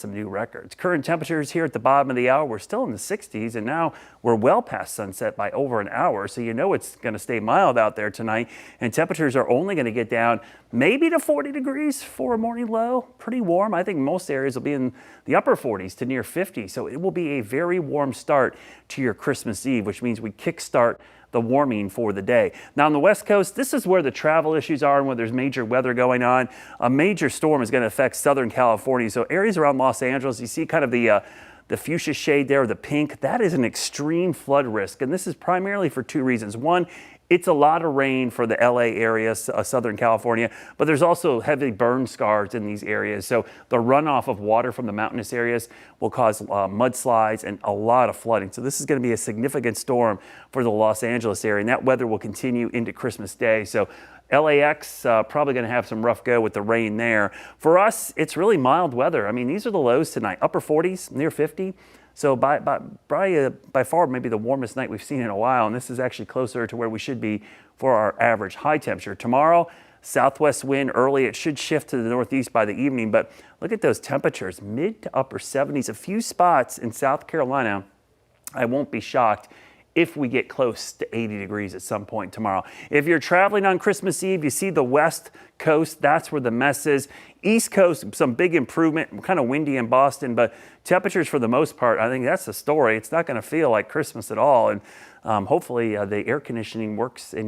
some new records. Current temperatures here at the bottom of the hour, we're still in the 60s, and now we're well past sunset by over an hour. So you know it's going to stay mild out there tonight, and temperatures are only going to get down maybe to 40 degrees for a morning low. Pretty warm. I think most areas will be in the upper 40s to near 50. So it will be a very warm start to your Christmas Eve, which means we kickstart the warming for the day. Now on the West Coast, this is where the travel issues are and where there's major weather going on. A major storm is going to affect Southern California. So areas around Los Angeles, you see kind of the fuchsia shade there, the pink, that is an extreme flood risk. And this is primarily for two reasons. One, it's a lot of rain for the LA area, Southern California, but there's also heavy burn scars in these areas. So the runoff of water from the mountainous areas will cause mudslides and a lot of flooding. So this is going to be a significant storm for the Los Angeles area, and that weather will continue into Christmas Day. So LAX probably going to have some rough go with the rain there. For us, it's really mild weather. I mean, these are the lows tonight, upper 40s, near 50. So by far maybe the warmest night we've seen in a while, and this is actually closer to where we should be for our average high temperature. Tomorrow, southwest wind early. It should shift to the northeast by the evening, but look at those temperatures, mid to upper 70s. A few spots in South Carolina, I won't be shocked if we get close to 80 degrees at some point tomorrow. If you're traveling on Christmas Eve, you see the West Coast, that's where the mess is. East Coast, some big improvement, kind of windy in Boston, but temperatures for the most part, I think that's the story. It's not going to feel like Christmas at all. And hopefully the air conditioning works in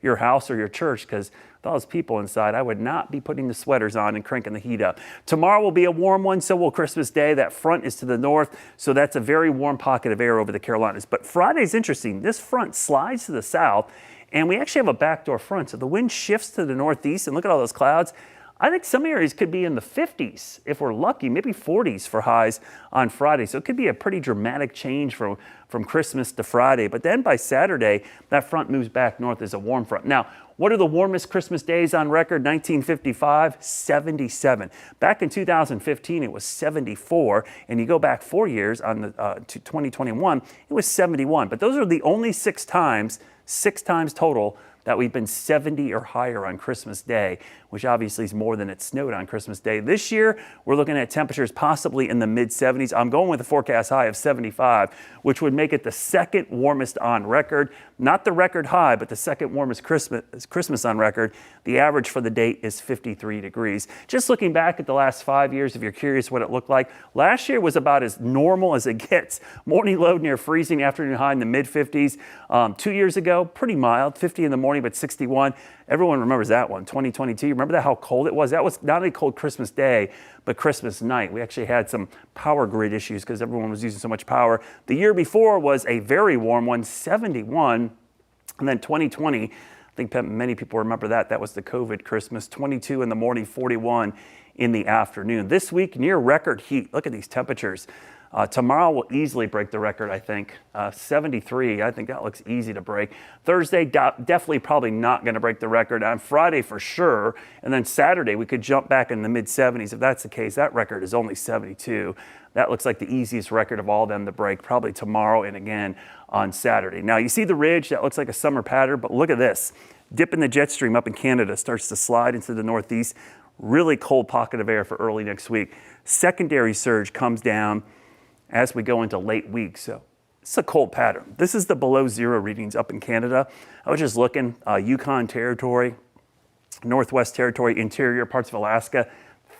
your house or your church, because with all those people inside, I would not be putting the sweaters on and cranking the heat up. Tomorrow will be a warm one, so will Christmas Day. That front is to the north, so that's a very warm pocket of air over the Carolinas. But Friday's interesting. This front slides to the south, and we actually have a backdoor front. So the wind shifts to the northeast, and look at all those clouds. I think some areas could be in the 50s if we're lucky, maybe 40s for highs on Friday. So it could be a pretty dramatic change from Christmas to Friday. But then by Saturday, that front moves back north as a warm front. Now, what are the warmest Christmas days on record? 1955, 77. Back in 2015, it was 74. And you go back 4 years on to 2021, it was 71. But those are the only six times total that we've been 70 or higher on Christmas Day, which obviously is more than it snowed on Christmas Day. This year, we're looking at temperatures possibly in the mid-70s. I'm going with a forecast high of 75, which would make it the second warmest on record. Not the record high, but the second warmest Christmas on record. The average for the date is 53 degrees. Just looking back at the last 5 years, if you're curious what it looked like, last year was about as normal as it gets. Morning low near freezing, afternoon high in the mid-50s. 2 years ago, pretty mild, 50 in the morning, but 61. Everyone remembers that one, 2022. Remember that, how cold it was? That was not only cold Christmas Day, but Christmas night. We actually had some power grid issues because everyone was using so much power. The year before was a very warm one, 71. And then 2020, I think many people remember that. That was the COVID Christmas, 22 in the morning, 41 in the afternoon. This week, near record heat. Look at these temperatures. Tomorrow will easily break the record, I think. 73, I think that looks easy to break. Thursday, definitely probably not going to break the record. On Friday, for sure. And then Saturday, we could jump back in the mid-70s. If that's the case, that record is only 72. That looks like the easiest record of all them to break, probably tomorrow and again on Saturday. Now, you see the ridge. That looks like a summer pattern, but look at this. Dip in the jet stream up in Canada starts to slide into the northeast. Really cold pocket of air for early next week. Secondary surge comes down as we go into late week. So it's a cold pattern. This is the below zero readings up in Canada. I was just looking, Yukon Territory, Northwest Territory, interior parts of Alaska,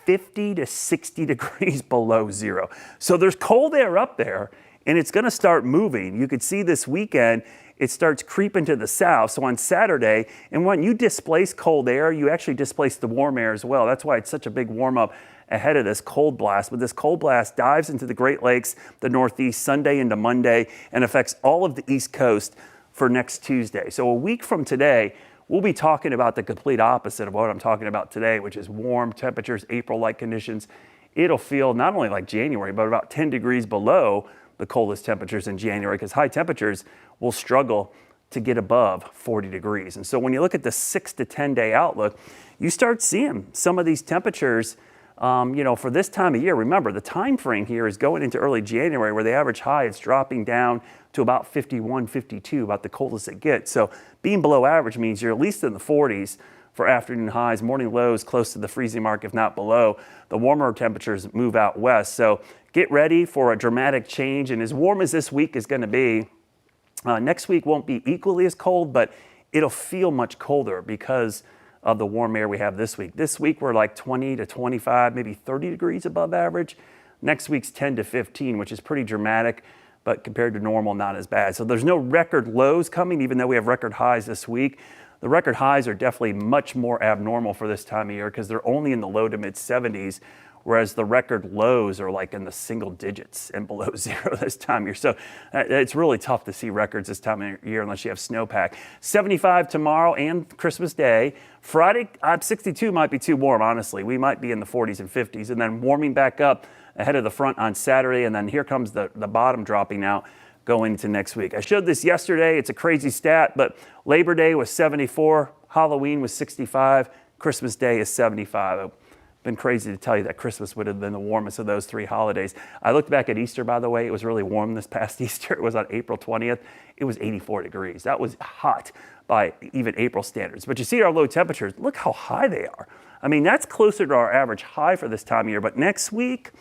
50 to 60 degrees below zero. So there's cold air up there, and it's going to start moving. You could see this weekend, it starts creeping to the south. So on Saturday, and when you displace cold air, you actually displace the warm air as well. That's why it's such a big warm up ahead of this cold blast. But this cold blast dives into the Great Lakes, the Northeast, Sunday into Monday, and affects all of the East Coast for next Tuesday. So a week from today, we'll be talking about the complete opposite of what I'm talking about today, which is warm temperatures, April-like conditions. It'll feel not only like January, but about 10 degrees below the coldest temperatures in January, because high temperatures will struggle to get above 40 degrees. And so when you look at the 6 to 10 day outlook, you start seeing some of these temperatures for this time of year. Remember, the time frame here is going into early January, where the average high is dropping down to about 51, 52, about the coldest it gets. So being below average means you're at least in the 40s for afternoon highs. Morning lows close to the freezing mark, if not below. The warmer temperatures move out west. So get ready for a dramatic change. And as warm as this week is going to be, next week won't be equally as cold, but it'll feel much colder because of the warm air we have this week. This week we're like 20 to 25, maybe 30 degrees above average. Next week's 10 to 15, which is pretty dramatic, but compared to normal, not as bad. So there's no record lows coming, even though we have record highs this week. The record highs are definitely much more abnormal for this time of year because they're only in the low to mid 70s, whereas the record lows are like in the single digits and below zero this time of year. So it's really tough to see records this time of year unless you have snowpack. 75 tomorrow and Christmas Day. Friday, 62 might be too warm, honestly. We might be in the 40s and 50s, and then warming back up ahead of the front on Saturday, and then here comes the bottom dropping out going into next week. I showed this yesterday. It's a crazy stat, but Labor Day was 74, Halloween was 65, Christmas Day is 75. Been crazy to tell you that Christmas would have been the warmest of those 3 holidays. I looked back at Easter, by the way. It was really warm this past Easter. It was on April 20th. It was 84 degrees. That was hot by even April standards. But you see our low temperatures. Look how high they are. I mean, that's closer to our average high for this time of year. But next week,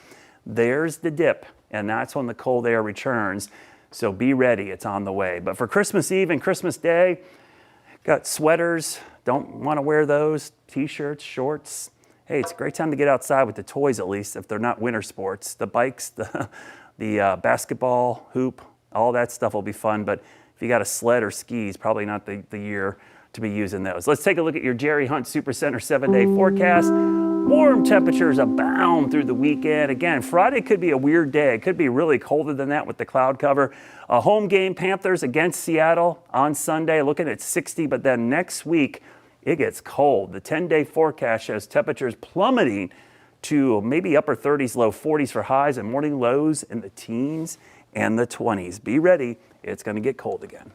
there's the dip, and that's when the cold air returns. So be ready. It's on the way. But for Christmas Eve and Christmas Day, got sweaters. Don't want to wear those. T-shirts, shorts. Hey, it's a great time to get outside with the toys, at least, if they're not winter sports. The bikes, the basketball, hoop, all that stuff will be fun. But if you got a sled or skis, probably not the year to be using those. Let's take a look at your Jerry Hunt Supercenter 7-day forecast. Warm temperatures abound through the weekend. Again, Friday could be a weird day. It could be really colder than that with the cloud cover. A home game, Panthers against Seattle on Sunday, looking at 60. But then next week, it gets cold. The 10-day forecast shows temperatures plummeting to maybe upper 30s, low 40s for highs, and morning lows in the teens and the 20s. Be ready. It's going to get cold again.